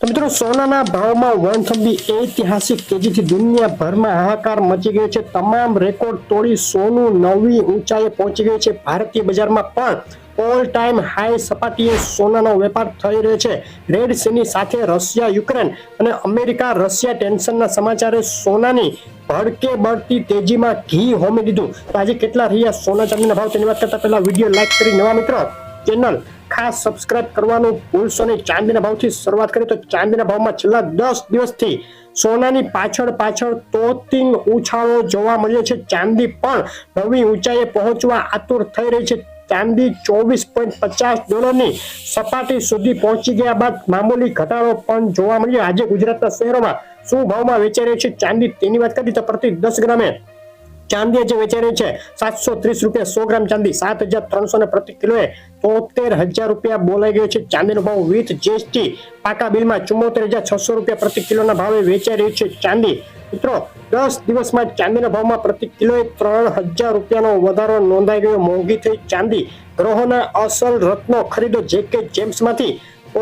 તો મિત્રો સોનાના ભાવમાં વણથંભી ઐતિહાસિક તેજીથી દુનિયાભરમાં હાહાકાર મચી ગયો છે। તમામ રેકોર્ડ તોડી સોનું નવી ઊંચાઈએ પહોંચી ગયું છે। ભારતીય બજારમાં પણ ઓલ ટાઈમ હાઈ સપાટીએ સોનાનો વેપાર થઈ રહ્યો છે। રેડ સીની સાથે રશિયા યુક્રેન અને અમેરિકા રશિયા ટેન્શનના સમાચારે સોનાની ભડકે બળતી તેજીમાં ઘી હોમી દીધું। તો આજે કેટલા રહ્યા સોના ચાંદીના ભાવ તેની વાત કરતા પહેલા વિડીયો લાઈક કરી નવા મિત્રો ચેનલ ખાસ સબસ્ક્રાઇબ કરવાનું ભૂલશો નહીં। ચાંદીના ભાવથી શરૂઆત કરીએ તો ચાંદીના ભાવમાં છેલ્લા 10 દિવસથી સોનાની પાછળ તોતિંગ ઉછાળો જોવા મળ્યો છે। ચાંદી પણ નવી ઊંચાઈએ પહોંચવા આતુર થઈ રહી છે। ચાંદી $24.50 સપાટી સુધી પહોંચી ગયા બાદ મામૂલી ઘટાડો પણ જોવા મળ્યો। આજે ગુજરાતના શહેરોમાં શું ભાવમાં વેચાઈ રહ્યું છે ચાંદી તેની વાત કરીએ તો પ્રતિ 10 ગ્રામે ચાંદી જે વેચાઈ રહી છે 730 રૂપિયા। 100 ગ્રામ ચાંદી 7300 પ્રતિ કિલોએ 73,000 રૂપિયા બોલાઈ ગયો છે। ચાંદીનો ભાવ વિથ જીએસટી પાકા બિલમાં 74,600 રૂપિયા પ્રતિ કિલોના ભાવે વેચાઈ રહ્યું છે ચાંદી। મિત્રો 10 દિવસમાં ચાંદીના ભાવમાં પ્રતિ કિલોએ 3,000 રૂપિયાનો વધારો નોંધાઈ ગયો। મોંઘી થઈ ચાંદી, ગ્રહોના અસલ રત્નો ખરીદો જેકે જેમ્સમાંથી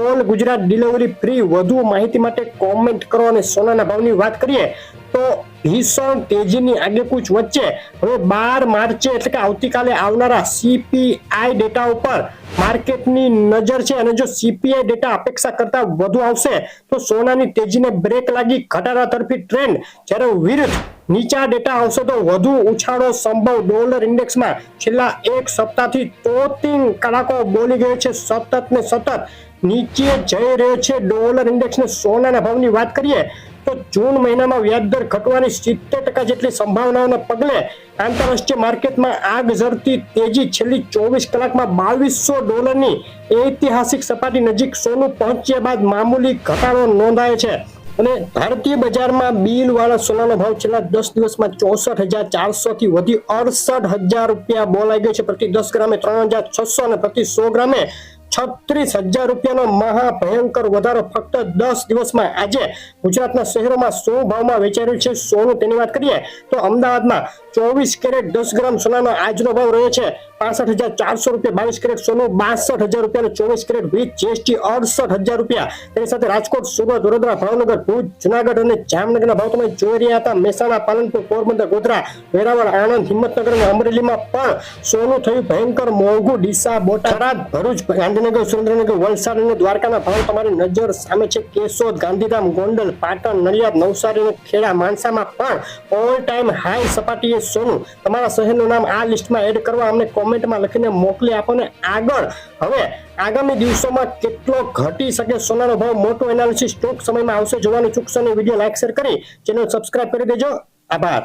ઓલ ગુજરાત ડિલિવરી ફ્રી। વધુ માહિતી માટે કોમેન્ટ કરો। અને સોનાના ભાવની વાત કરીએ તો ભીષણ તેજીની આગેકૂચ વચ્ચે હવે 12 માર્ચે એટલે કે આવતીકાલે આવનારા સીપીઆઈ ડેટા ઉપર માર્કેટની નજર છે। અને જો સીપીઆઈ ડેટા અપેક્ષા કરતા વધુ આવશે તો સોનાની તેજીને બ્રેક લાગી ઘટાડા તરફી ટ્રેન્ડ, જ્યારે વિરુદ્ધ નીચા ડેટા આવશે તો વધુ ઉછાળો સંભવ। ડોલર ઇન્ડેક્સમાં છેલ્લા એક સપ્તાહથી તોતિંગ કડાકો બોલી ગયો છે। સતત ને સતત નીચે જઈ રહ્યો છે ડોલર ઇન્ડેક્સ ને। સોનાના ભાવની વાત કરીએ તો જૂન મહિનામાં વ્યાજદર ઘટવાની 70% જેટલી સંભાવનાઓને પગલે આંતરરાષ્ટ્રીય માર્કેટમાં આગ ઝરતી તેજી છેલ્લી 24 કલાકમાં $2,200 ઐતિહાસિક સપાટી નજીક સોનું પહોંચ્યા બાદ મામૂલી ઘટાડો નોંધાયો છે। અને ભારતીય બજારમાં બિલ વાળા સોનાનો ભાવ છેલ્લા 10 દિવસમાં 64,400 થી વધી 68,000 રૂપિયા બોલાઈ ગયો છે। પ્રતિ 10 ગ્રામે 3,600 અને પ્રતિ 100 ગ્રામે 36,000 રૂપિયાનો મહાભયંકર વધારો ફક્ત 10 દિવસમાં। આજે ગુજરાતના શહેરોમાં શું ભાવમાં વેચાઈ રહ્યું છે સોનું તેની વાત કરીએ તો અમદાવાદમાં 24 કેરેટ 10 ગ્રામ સોનાનો આજનો ભાવ રહ્યો છે 65,400 રૂપિયા। 22 કેરેટ સોનું 62,000 રૂપિયા, 24 કેરેટ વિથ જીએસટી 68,000 રૂપિયા। તેની સાથે રાજકોટ, સુરત, વડોદરા, ભાવનગર, ભુજ, જુનાગઢ અને જામનગરના ભાવ તમે જોઈ રહ્યા હતા। મહેસાણા, પાલનપુર, પોરબંદર, ગોધરા, વેરાવળ, આણંદ, હિંમતનગર અને અમરેલીમાં પણ સોનું થયું ભયંકર મોંઘું। ડીસા, બોટાદ, ભરૂચ, ગાંધીનગર, સુરેન્દ્રનગર, વલસાડ અને દ્વારકાના ભાવ તમારી નજર સામે છે। કેશોદ, ગાંધીધામ, ગોંડલ, પાટણ, નડિયાદ, નવસારી અને ખેડા, માણસામાં પણ ઓલ ટાઈમ હાઈ સપાટીએ સોનું। તમારા શહેરનું નામ આ લિસ્ટમાં એડ કરવા અમને કોમેન્ટમાં લખીને મોકલી આપો ને આગળ હવે આગામી દિવસોમાં કેટલો ઘટી શકે સોનાનો ભાવ મોટો એનાલિસિસ ટૂંક સમયમાં આવશે, જોવાનું ચૂકશો નહીં। વિડીયો લાઈક શેર કરી ચેનલ સબસ્ક્રાઇબ કરી દેજો। આભાર।